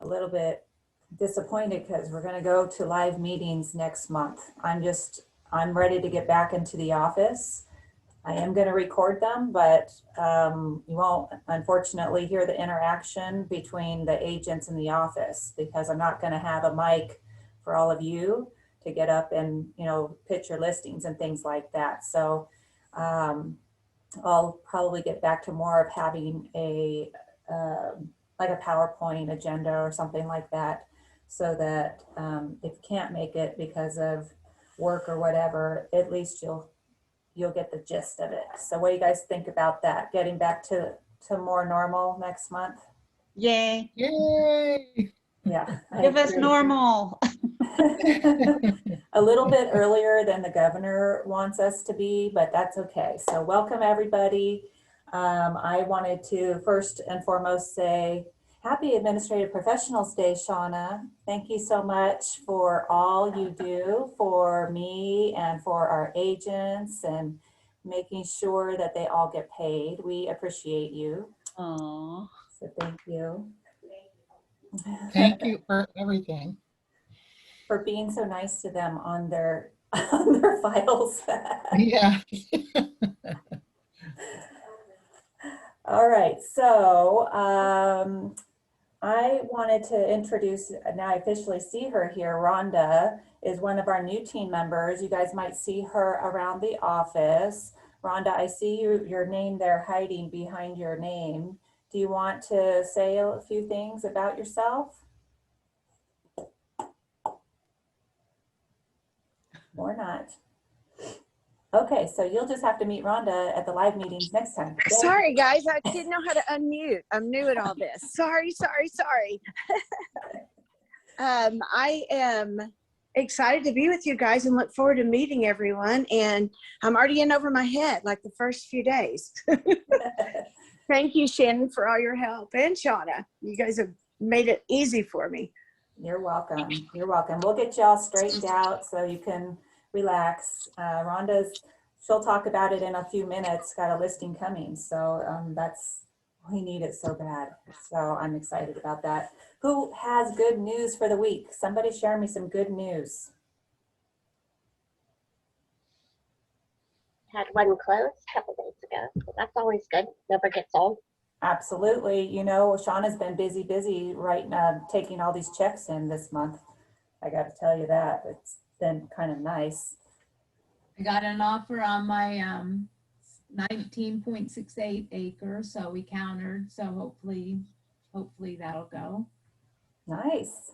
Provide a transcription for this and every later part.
little bit disappointed because we're going to go to live meetings next month. I'm ready to get back into the office. I am going to record them, but you won't unfortunately hear the interaction between the agents in the office because I'm not going to have a mic for all of you to get up and, you know, pitch your listings and things like that. So I'll probably get back to more of having a like a PowerPoint agenda or something like that, so that if you can't make it because of work or whatever, at least you'll get the gist of it. So what do you guys think about that? Getting back to more normal next month? Yay. Yay! Yeah. Give us normal. A little bit earlier than the governor wants us to be, but that's okay. So welcome everybody. I wanted to first and foremost say happy Administrative Professionals Day, Shauna. Thank you so much for all you do for me and for our agents and making sure that they all get paid. We appreciate you. Aww. So thank you. Thank you for everything. For being so nice to them on their on their files. Yeah. All right, so I wanted to introduce, now I officially see her here. Rhonda is one of our new team members. You guys might see her around the office. Rhonda, I see your name there hiding behind your name. Do you want to say a few things about yourself? Or not? Okay, so you'll just have to meet Rhonda at the live meetings next time. Sorry, guys, I didn't know how to unmute. I'm new at all this. Sorry. I am excited to be with you guys and look forward to meeting everyone. And I'm already in over my head like the first few days. Thank you, Shannon, for all your help, and Shauna. You guys have made it easy for me. You're welcome. You're welcome. We'll get you all straightened out so you can relax. She'll talk about it in a few minutes, got a listing coming. So we need it so bad. So I'm excited about that. Who has good news for the week? Somebody share me some good news. Had one close a couple days ago. So that's always good. Never gets old. Absolutely. You know, Shauna's been busy right now, taking all these checks in this month. I got to tell you that. It's been kind of nice. I got an offer on my 19.68 acres, so we countered. So hopefully that'll go. Nice.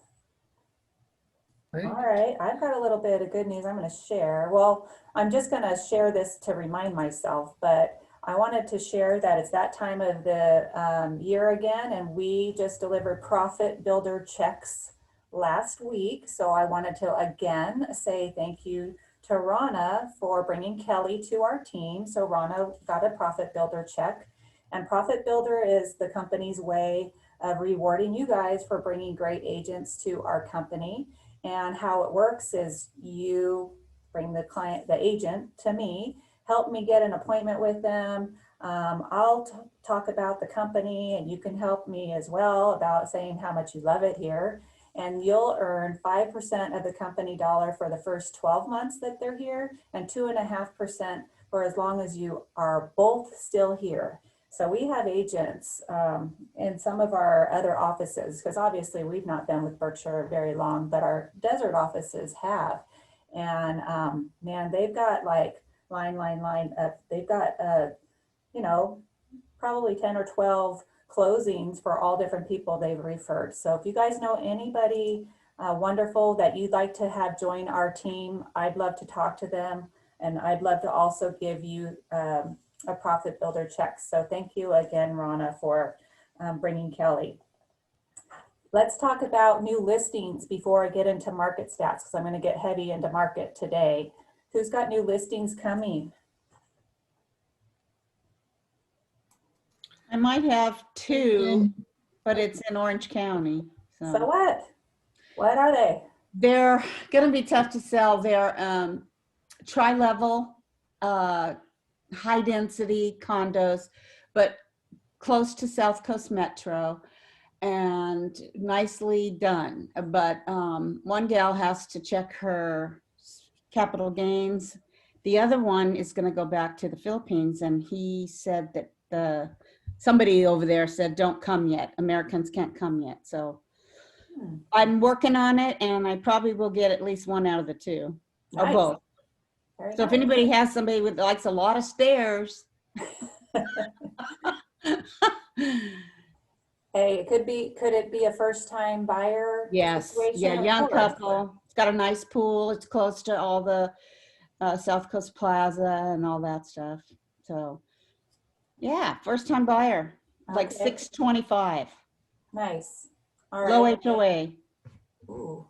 Great. All right, I've got a little bit of good news I'm going to share. Well, I'm just going to share this to remind myself, but I wanted to share that it's that time of the year again, and we just delivered profit builder checks last week. So I wanted to again say thank you to Rana for bringing Kelly to our team. So Rana got a profit builder check, and profit builder is the company's way of rewarding you guys for bringing great agents to our company. And how it works is you bring the agent to me, help me get an appointment with them. I'll talk about the company, and you can help me as well about saying how much you love it here. And you'll earn 5% of the company dollar for the first 12 months that they're here, and 2.5% for as long as you are both still here. So we have agents in some of our other offices, because obviously we've not been with Berkshire very long, but our desert offices have. And man, they've got like line up. They've got, you know, probably 10 or 12 closings for all different people they've referred. So if you guys know anybody wonderful that you'd like to have join our team, I'd love to talk to them. And I'd love to also give you a profit builder check. So thank you again, Rana, for bringing Kelly. Let's talk about new listings before I get into market stats, because I'm going to get heavy into market today. Who's got new listings coming? I might have two, but it's in Orange County. So what? What are they? They're going to be tough to sell. They're tri-level, high density condos, but close to South Coast Metro. and nicely done. But one gal has to check her capital gains. The other one is going to go back to the Philippines, and he said that somebody over there said, don't come yet. Americans can't come yet. So I'm working on it, and I probably will get at least one out of the two, or Nice. both. Very So if nice. anybody has somebody with likes a lot of stairs. Hey, could it be a first time buyer Yes, situation? yeah, Of young course. couple. It's got a nice pool. It's close to all the South Coast Plaza and all that stuff. So, yeah, first time buyer, like Okay. 625, Nice. All low right. HOA, Ooh.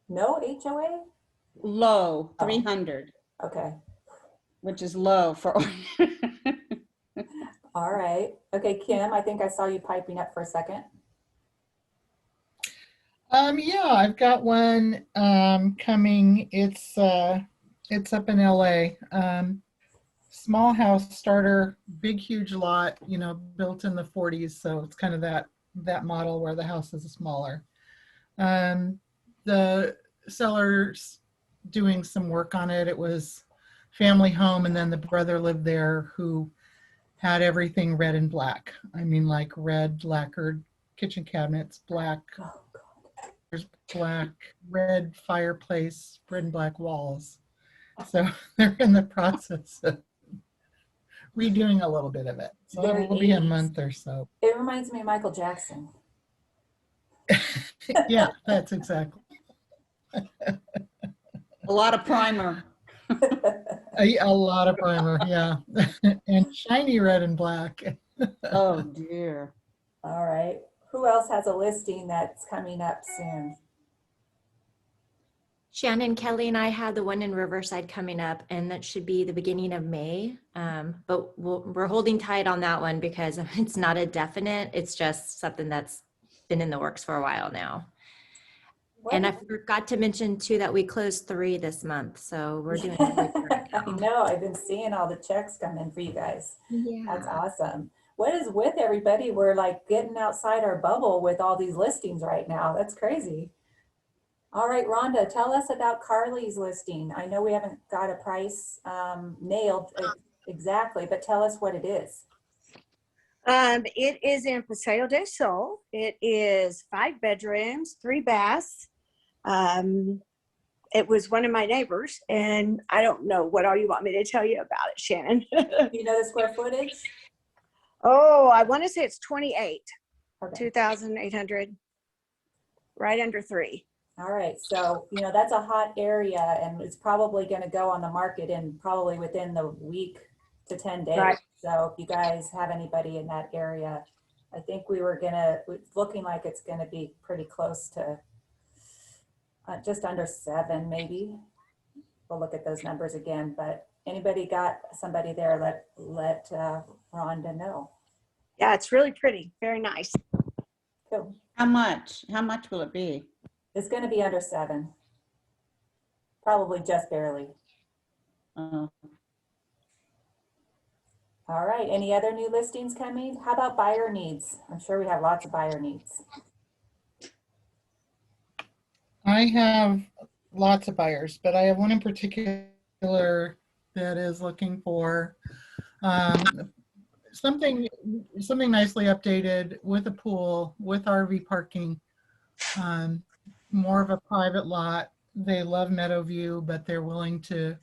No HOA? low Oh. 300, Okay. which is low for. All right. Okay, Kim, I think I saw you piping up for a second. Yeah, I've got one coming. It's up in LA. Small house starter, big huge lot, built in the 40s, so it's kind of that model where the house is smaller. The seller's doing some work on it. It was family home, and then the brother lived there who had everything red and black. I mean, like red lacquered kitchen cabinets, black, Oh, God. black, red fireplace, red and black walls. So they're in the process of redoing a little bit of it. So Very it'll be a 80s. month or so. It reminds me of Michael Jackson. Yeah, that's exactly. A lot of primer. A lot of primer, yeah. And shiny red and black. Oh, dear. All right. Who else has a listing that's coming up soon? Shannon, Kelly, and I had the one in Riverside coming up, and that should be the beginning of May. But we're holding tight on that one because it's not a definite. It's just something that's been in the works for a while now. And I forgot to mention too that we closed 3 this month, so we're doing really good right I now. know, I've been seeing all the checks come in for you guys. That's Yeah. awesome. What is with everybody? We're like getting outside our bubble with all these listings right now. That's crazy. All right, Rhonda, tell us about Carly's listing. I know we haven't got a price nailed exactly, but tell us what it is. It is in Paseo del Sol. It is 5 bedrooms, 3 baths. It was one of my neighbors, and I don't know what all you want me to tell you about it, Shannon. You know the square footage? Oh, I want to say it's 28, Okay. 2,800, right under 3. All right, so that's a hot area, and it's probably going to go on the market in probably within the week to 10 days. Right. So if you guys have anybody in that area, I think it's looking like it's going to be pretty close to just under 7 maybe. We'll look at those numbers again, but anybody got somebody there, let Rhonda know. Yeah, it's really pretty. Very nice. Cool. How much will it be? It's going to be under 7, probably just barely. Oh. All right, any other new listings coming? How about buyer needs? I'm sure we have lots of buyer needs. I have lots of buyers, but I have one in particular that is looking for something nicely updated with a pool, with RV parking, more of a private lot. They love Meadowview, but they're willing to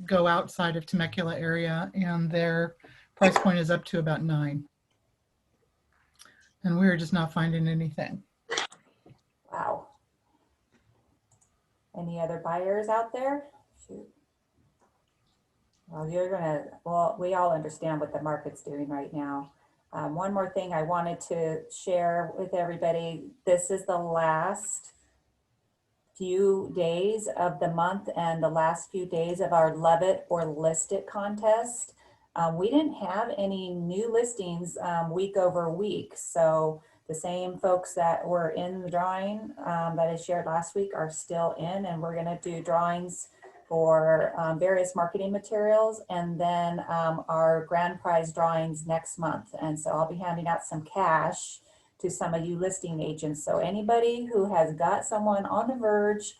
go outside of Temecula area, and their price point is up to about 9. And we're just not finding anything. Wow. Any other buyers out there? Shoot. Well, we all understand what the market's doing right now. One more thing I wanted to share with everybody. This is the last few days of the month and the last few days of our Love It or List It contest. We didn't have any new listings week over week. So the same folks that were in the drawing that I shared last week are still in, and we're gonna do drawings for various marketing materials, and then our grand prize drawings next month. And so I'll be handing out some cash to some of you listing agents. So anybody who has got someone on the verge,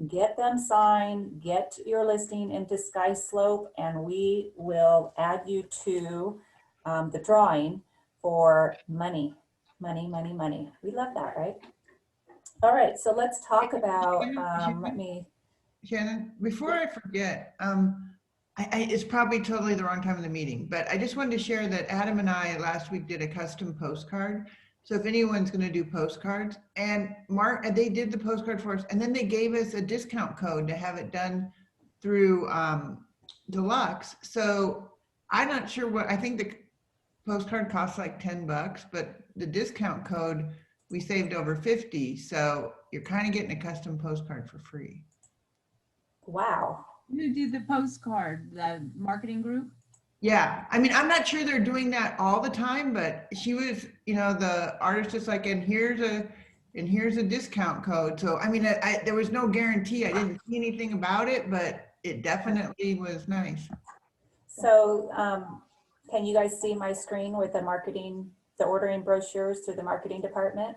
get them signed, get your listing into Sky Slope, and we will add you to the drawing for money. Money, money, money. We love that, right? All right, so let's talk about, let me, Shannon, before I forget, it's probably totally the wrong time of the meeting, but I just wanted to share that Adam and I last week did a custom postcard. So if anyone's going to do postcards, and they did the postcard for us, and then they gave us a discount code to have it done through Deluxe. So I'm not sure what, I think the postcard costs like $10, but the discount code, we saved over 50. So you're kind of getting a custom postcard for free. wow. Who did the postcard? The marketing group? Yeah, I mean, I'm not sure they're doing that all the time, but she was, you know, the artist just like, and here's a discount code. So, I mean, there was no guarantee. I didn't see anything about it, but it definitely was nice. So can you guys see my screen with the ordering brochures through the marketing department?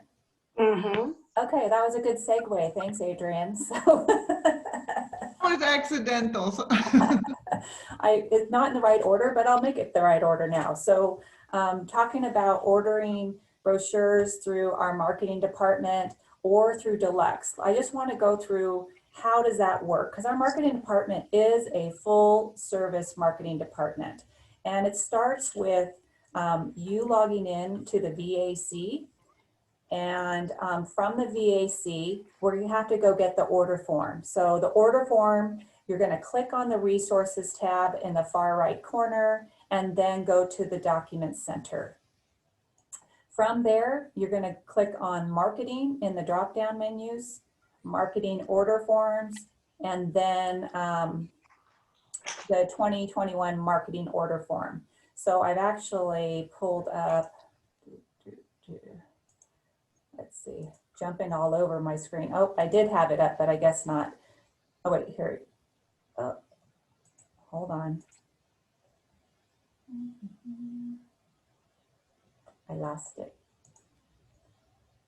Mm-hmm. Okay, that was a good segue. Thanks, Adrian. So It was accidental. So. It's not in the right order, but I'll make it the right order now. So talking about ordering brochures through our marketing department or through Deluxe, I just want to go through how does that work? Because our marketing department is a full service marketing department. And it starts with you logging in to the VAC. And from the VAC, where you have to go get the order form. So the order form, you're going to click on the resources tab in the far right corner and then go to the document center. From there, you're going to click on marketing in the drop down menus, marketing order forms, and then the 2021 marketing order form. So I've actually pulled up, let's see, jumping all over my screen. Oh, I did have it up, but I guess not. Oh, wait, here. Oh, hold on. I lost it.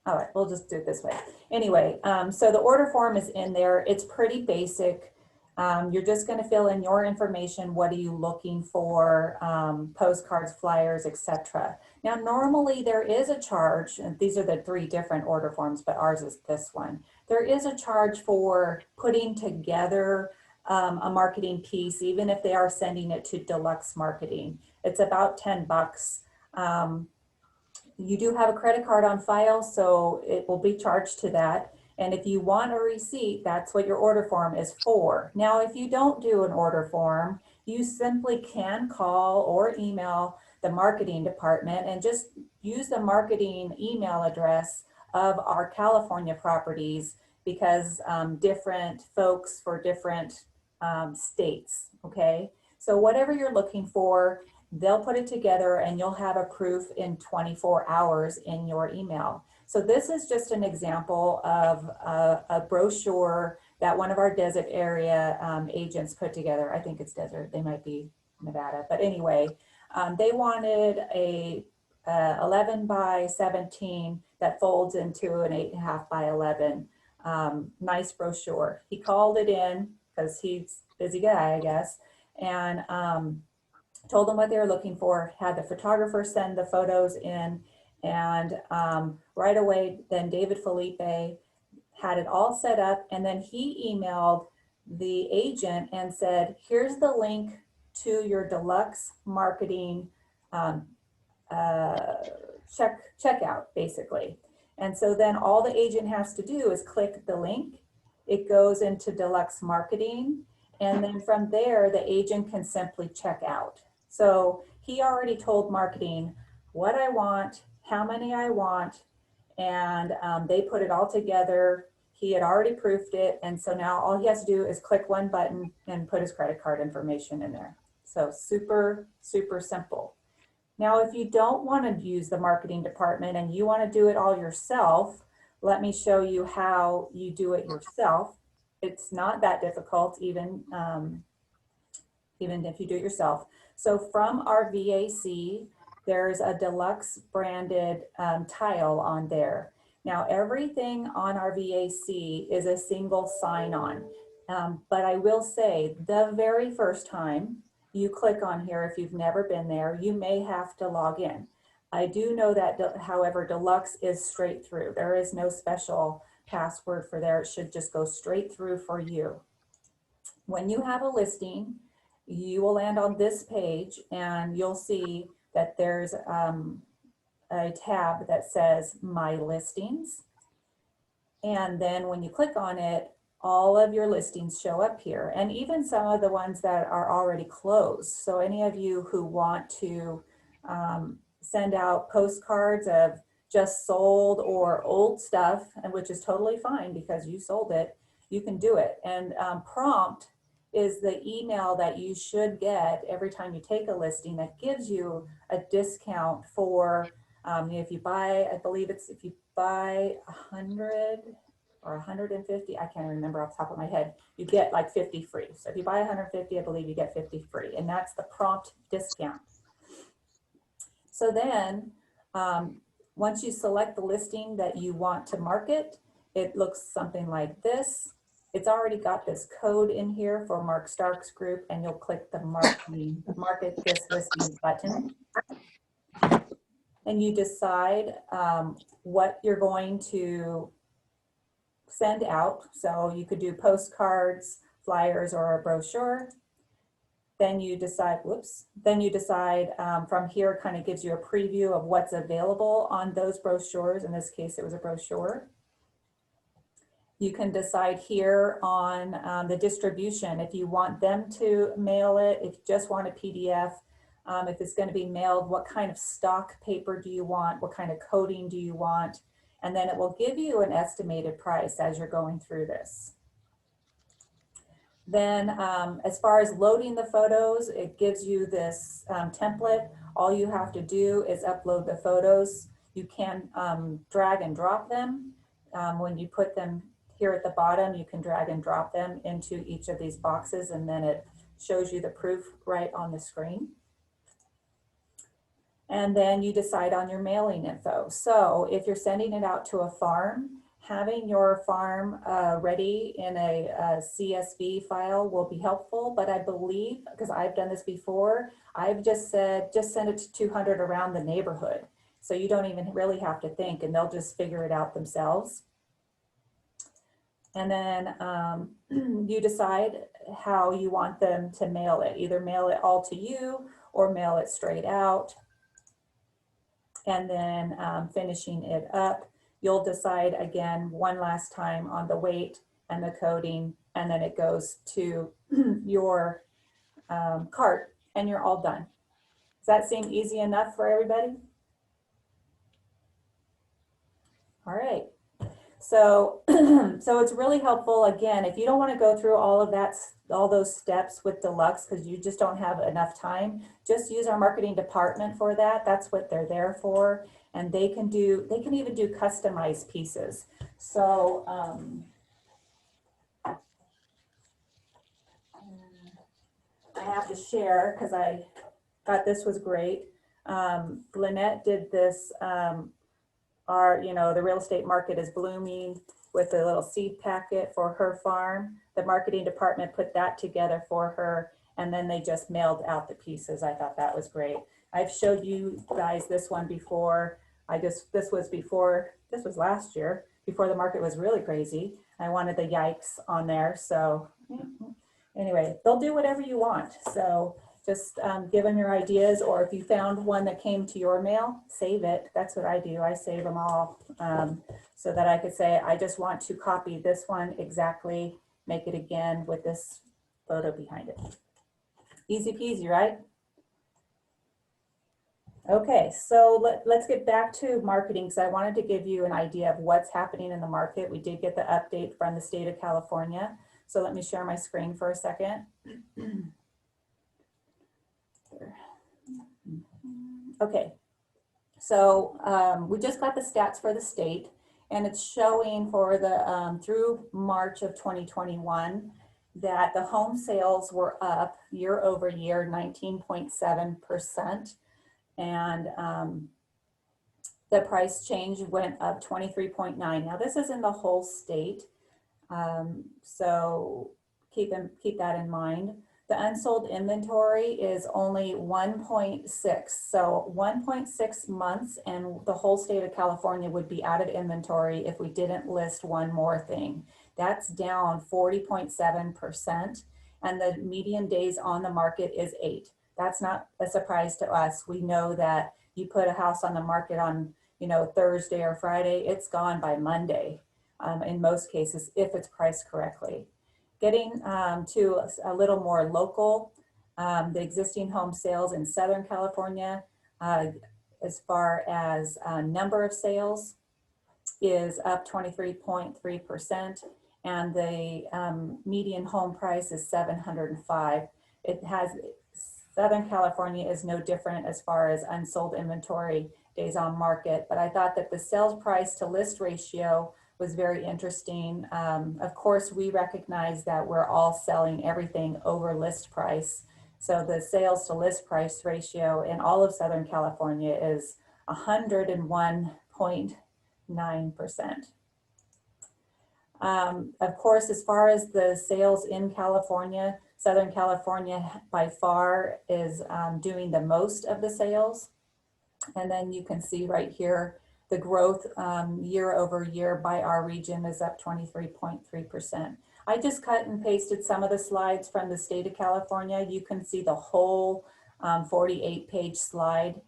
All right, we'll just do it this way. Anyway, so the order form is in there. It's pretty basic. You're just going to fill in your information. What are you looking for? Postcards, flyers, etc. Now, normally there is a charge, and these are the 3 different order forms, but ours is this one. There is a charge for putting together a marketing piece, even if they are sending it to Deluxe Marketing. It's about $10. You do have a credit card on file, so it will be charged to that. And if you want a receipt, that's what your order form is for. Now, if you don't do an order form, you simply can call or email the marketing department and just use the marketing email address of our California properties, because different folks for different states, okay? So whatever you're looking for, they'll put it together and you'll have a proof in 24 hours in your email. So this is just an example of a brochure that one of our desert area agents put together. I think it's desert, they might be Nevada, but anyway, they wanted a 11 by 17 that folds into an 8.5 by 11. Nice brochure. He called it in because he's a busy guy, I guess, and told them what they were looking for, had the photographer send the photos in, and right away, then David Felipe had it all set up, and then he emailed the agent and said, here's the link to your Deluxe Marketing checkout, basically. And so then all the agent has to do is click the link. It goes into Deluxe Marketing, and then from there, the agent can simply check out. So he already told marketing what I want, how many I want, and they put it all together. He had already proofed it, and so now all he has to do is click one button and put his credit card information in there. So super, super simple. Now, if you don't want to use the marketing department and you want to do it all yourself, let me show you how you do it yourself. It's not that difficult, even if you do it yourself. So from our VAC, there's a deluxe branded tile on there. Now, everything on our VAC is a single sign-on. But I will say, the very first time you click on here, if you've never been there, you may have to log in. I do know that, however, deluxe is straight through. There is no special password for there. It should just go straight through for you. When you have a listing, you will land on this page and you'll see that there's a tab that says My Listings. And then when you click on it, all of your listings show up here, and even some of the ones that are already closed. So any of you who want to send out postcards of just sold or old stuff, and which is totally fine because you sold it, you can do it. And prompt is the email that you should get every time you take a listing that gives you a discount for if you buy, I believe it's if you buy 100 or 150, I can't remember off the top of my head, you get like 50 free. So if you buy 150, I believe you get 50 free, and that's the prompt discount. So then once you select the listing that you want to market, it looks something like this. It's already got this code in here for Mark Stark's group, and you'll click the market this listing button. And you decide what you're going to send out. So you could do postcards, flyers, or a brochure. Then you decide, from here, kind of gives you a preview of what's available on those brochures. In this case, it was a brochure. You can decide here on the distribution, if you want them to mail it, if you just want a PDF, if it's going to be mailed, what kind of stock paper do you want? What kind of coating do you want? And then it will give you an estimated price as you're going through this. Then as far as loading the photos, it gives you this template. All you have to do is upload the photos. You can drag and drop them. When you put them here at the bottom, you can drag and drop them into each of these boxes, and then it shows you the proof right on the screen. And then you decide on your mailing info. So if you're sending it out to a farm, having your farm ready in a CSV file will be helpful. But I believe, because I've done this before, I've just said, just send it to 200 around the neighborhood. So you don't even really have to think, and they'll just figure it out themselves. And then you decide how you want them to mail it. Either mail it all to you or mail it straight out. And then finishing it up, you'll decide again one last time on the weight and the coding, and then it goes to your cart and you're all done. Does that seem easy enough for everybody? All right. So, so it's really helpful. Again, if you don't want to go through all of that, all those steps with Deluxe because you just don't have enough time, just use our marketing department for that. That's what they're there for. And they can even do customized pieces. So, I have to share because I thought this was great. Lynette did this, the real estate market is blooming with a little seed packet for her farm. The marketing department put that together for her, and then they just mailed out the pieces. I thought that was great. I've showed you guys this one before. This was last year, before the market was really crazy. I wanted the yikes on there. So anyway, they'll do whatever you want. So just give them your ideas, or if you found one that came to your mail, save it. That's what I do. I save them all so that I could say, I just want to copy this one exactly, make it again with this photo behind it. Easy peasy, right? Okay, so let's get back to marketing because I wanted to give you an idea of what's happening in the market. We did get the update from the state of California. So let me share my screen for a second. Okay, so we just got the stats for the state, and it's showing for the through March of 2021 that the home sales were up year over year 19.7%. and the price change went up 23.9. Now this is in the whole state, so keep that in mind. The unsold inventory is only 1.6, so 1.6 months, and the whole state of California would be out of inventory if we didn't list one more thing. That's down 40.7%, and the median days on the market is 8. That's not a surprise to us. We know that you put a house on the market on, you know, Thursday or Friday, it's gone by Monday, in most cases, if it's priced correctly. Getting to a little more local, the existing home sales in Southern California, as far as number of sales, is up 23.3%, and the median home price is $705. Southern California is no different as far as unsold inventory, days on market, but I thought that the sales price to list ratio was very interesting. Of course, we recognize that we're all selling everything over list price. So the sales to list price ratio in all of Southern California is 101.9%. Of course, as far as the sales in California, Southern California by far is doing the most of the sales. And then you can see right here, the growth year over year by our region is up 23.3%. I just cut and pasted some of the slides from the state of California. You can see the whole 48-page slide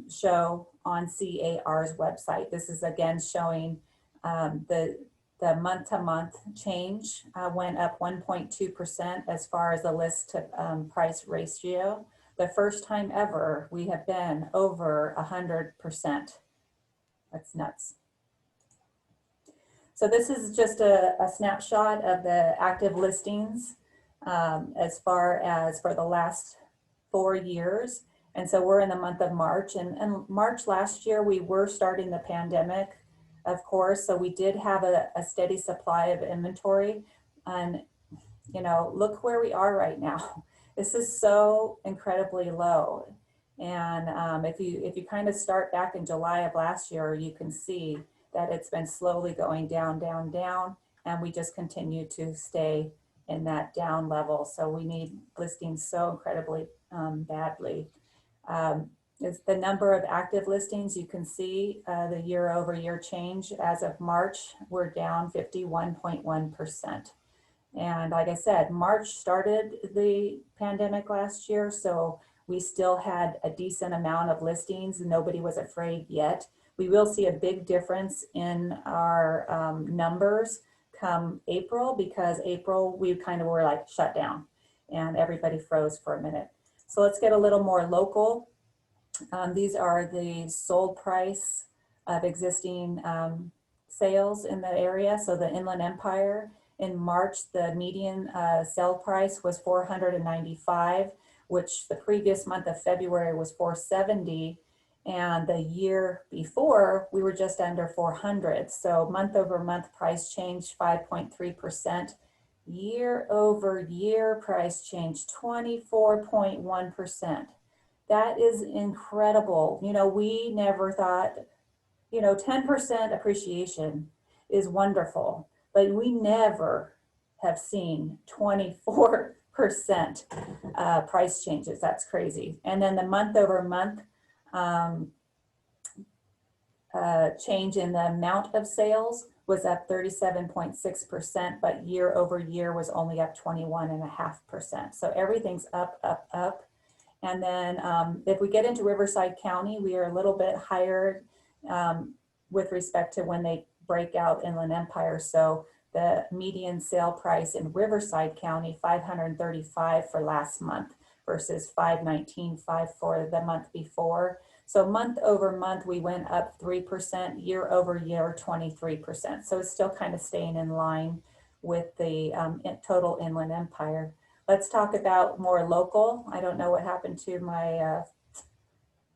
show on CAR's website. This is again showing the month-to-month change went up 1.2% as far as the list to price ratio. The first time ever we have been over 100%. That's nuts. So this is just a snapshot of the active listings as far as for the last 4 years. And so we're in the month of March, and March last year we were starting the pandemic, of course, so we did have a steady supply of inventory. And you know, look where we are right now. This is so incredibly low. And if you kind of start back in July of last year, you can see that it's been slowly going down, down, down, and we just continue to stay in that down level. So we need listings so incredibly badly. It's the number of active listings. You can see the year over year change. As of March, we're down 51.1%. And like I said, March started the pandemic last year, so we still had a decent amount of listings. Nobody was afraid yet. We will see a big difference in our numbers come April, because April we kind of were like shut down and everybody froze for a minute. So let's get a little more local. These are the sold price of existing sales in the area. So the Inland Empire, in March, the median sale price was $495, which the previous month of February was $470. And the year before, we were just under 400. So month over month price change 5.3%. Year over year price change 24.1%. That is incredible. You know, we never thought, you know, 10% appreciation is wonderful, but we never have seen 24% price changes. That's crazy. And then the month over month change in the amount of sales was up 37.6%, but year over year was only up 21.5%. So everything's up, up, up. And then if we get into Riverside County, we are a little bit higher with respect to when they break out Inland Empire. So the median sale price in Riverside County, $535 for last month versus $519.5 for the month before. So month over month, we went up 3%, year over year, 23%. So it's still kind of staying in line with the total Inland Empire. Let's talk about more local. I don't know what happened to my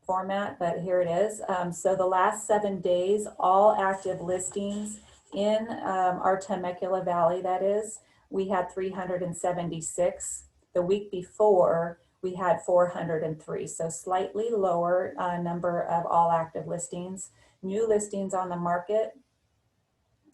format, but here it is. So the last 7 days, all active listings in our Temecula Valley, that is, we had 376. The week before, we had 403. So slightly lower number of all active listings. New listings on the market,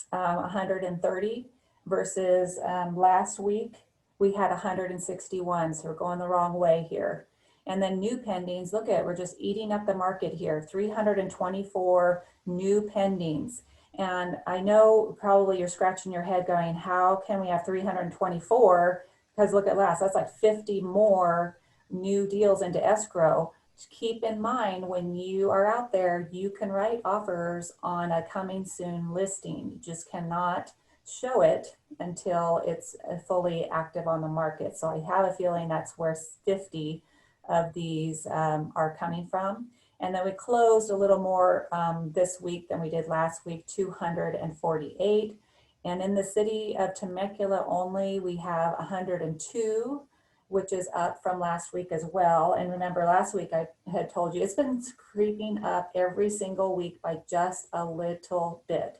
130 versus last week we had 161. So we're going the wrong way here. And then new pendings, look at, we're just eating up the market here, 324 new pendings. And I know probably you're scratching your head going, how can we have 324? Because look at last, that's like 50 more new deals into escrow. Keep in mind, when you are out there, you can write offers on a coming soon listing. You just cannot show it until it's fully active on the market. So I have a feeling that's where 50 of these are coming from. And then we closed a little more this week than we did last week, 248. And in the city of Temecula only, we have 102, which is up from last week as well. And remember, last week I had told you it's been creeping up every single week by just a little bit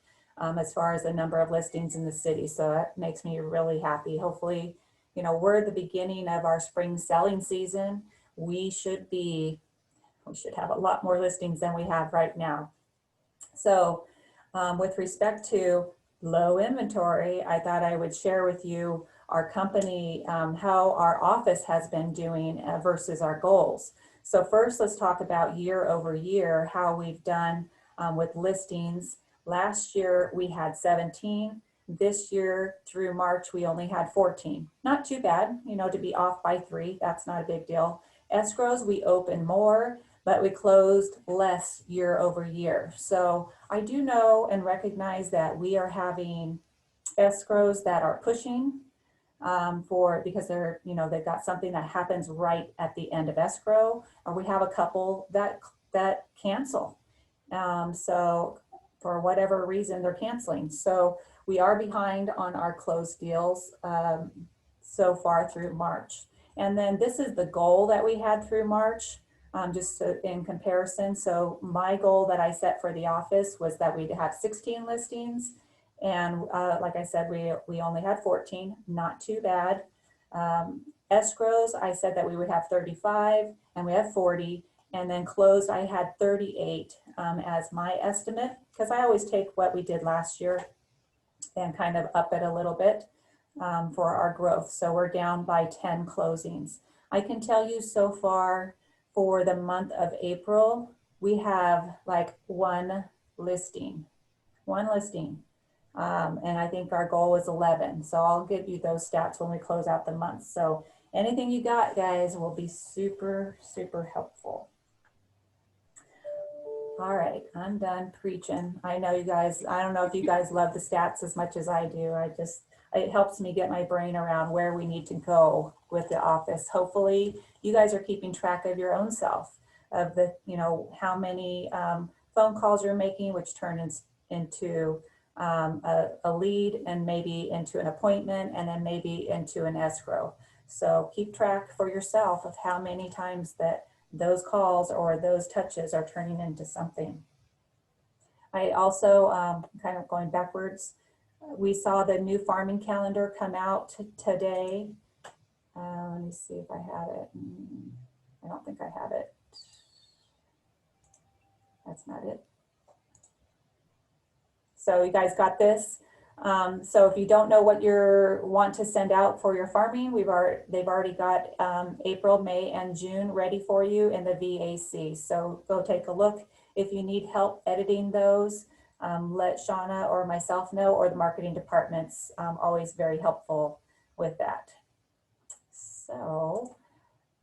as far as the number of listings in the city. So that makes me really happy. Hopefully, you know, we're at the beginning of our spring selling season. We should have a lot more listings than we have right now. So with respect to low inventory, I thought I would share with you our company, how our office has been doing versus our goals. So first, let's talk about year over year, how we've done with listings. Last year, we had 17. This year through March, we only had 14. Not too bad, you know, to be off by 3, that's not a big deal. Escrows, we opened more, but we closed less year over year. So I do know and recognize that we are having escrows that are pushing because they're, you know, they've got something that happens right at the end of escrow, or we have a couple that cancel. So for whatever reason, they're canceling. So we are behind on our closed deals so far through March. And then this is the goal that we had through March, in comparison. So my goal that I set for the office was that we'd have 16 listings. And like I said, we only had 14, not too bad. Escrows, I said that we would have 35 and we have 40. And then closed, I had 38 as my estimate, because I always take what we did last year and kind of up it a little bit for our growth. So we're down by 10 closings. I can tell you so far for the month of April, we have like one listing. And I think our goal was 11. So I'll give you those stats when we close out the month. So anything you got, guys, will be super, super helpful. All right, I'm done preaching. I know you guys, I don't know if you guys love the stats as much as I do. It helps me get my brain around where we need to go with the office. Hopefully you guys are keeping track of your own self, of the, you know, how many phone calls you're making, which turn into a lead and maybe into an appointment and then maybe into an escrow. So keep track for yourself of how many times that those calls or those touches are turning into something. I also, kind of going backwards, we saw the new farming calendar come out today. Let me see if I have it. I don't think I have it. That's not it. So you guys got this. So if you don't know what you want to send out for your farming, they've already got April, May, and June ready for you in the VAC. So go take a look. If you need help editing those, let Shauna or myself know, or the marketing department's always very helpful with that. So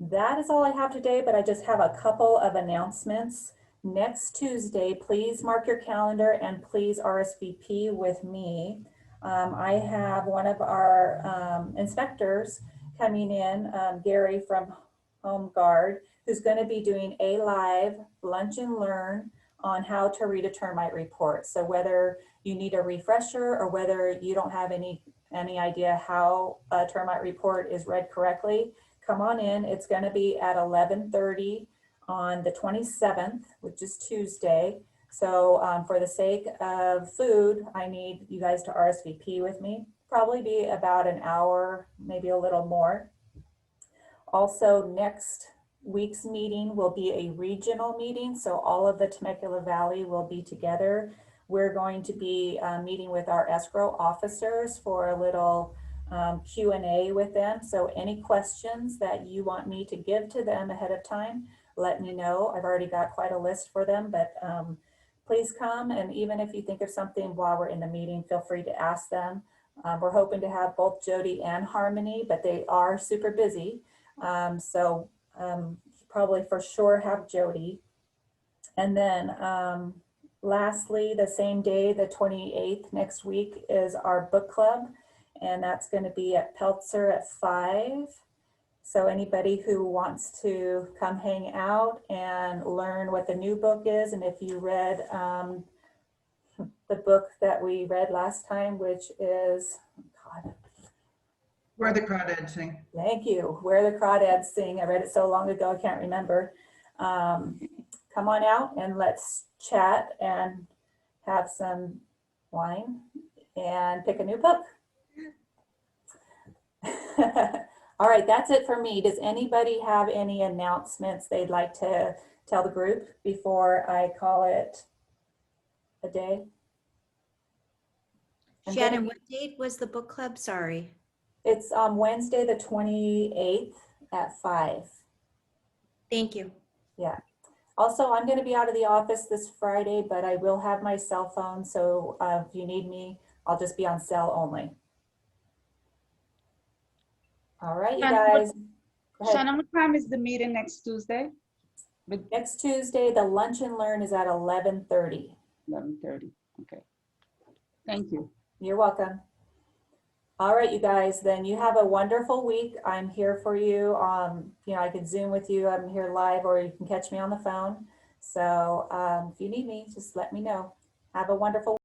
that is all I have today, but I just have a couple of announcements. Next Tuesday, please mark your calendar and please RSVP with me. I have one of our inspectors coming in, Gary from Home Guard, who's going to be doing a live lunch and learn on how to read a termite report. So whether you need a refresher or whether you don't have any idea how a termite report is read correctly, come on in. It's going to be at 11:30 on the 27th, which is Tuesday. So for the sake of food, I need you guys to RSVP with me. Probably be about an hour, maybe a little more. Also, next week's meeting will be a regional meeting, so all of the Temecula Valley will be together. We're going to be meeting with our escrow officers for a little Q&A with them. So any questions that you want me to give to them ahead of time, let me know. I've already got quite a list for them, but please come. And even if you think of something while we're in the meeting, feel free to ask them. We're hoping to have both Jody and Harmony, but they are super busy. Probably for sure have Jody. And then lastly, the same day, the 28th next week is our book club. And that's going to be at Peltzer at 5. So anybody who wants to come hang out and learn what the new book is, and if you read the book that we read last time, which is, God. Where the Crawdads Sing. Thank you. Where the Crawdads Sing. I read it so long ago, I can't remember. Come on out and let's chat and have some wine and pick a new book. All right, that's it for me. Does anybody have any announcements they'd like to tell the group before I call it a day? Shannon, what date was the book club? Sorry. It's on Wednesday, the 28th at 5. Thank you. Yeah. Also, I'm going to be out of the office this Friday, but I will have my cell phone. So if you need me, I'll just be on cell only. All right, you guys. Go ahead. Shannon, what time is the meeting next Tuesday? Next Tuesday, the Lunch and Learn is at 11:30. 11:30. Okay. Thank you. You're welcome. All right, you guys, then you have a wonderful week. I'm here for you. You know, I can Zoom with you. I'm here live, or you can catch me on the phone. So if you need me, just let me know. Have a wonderful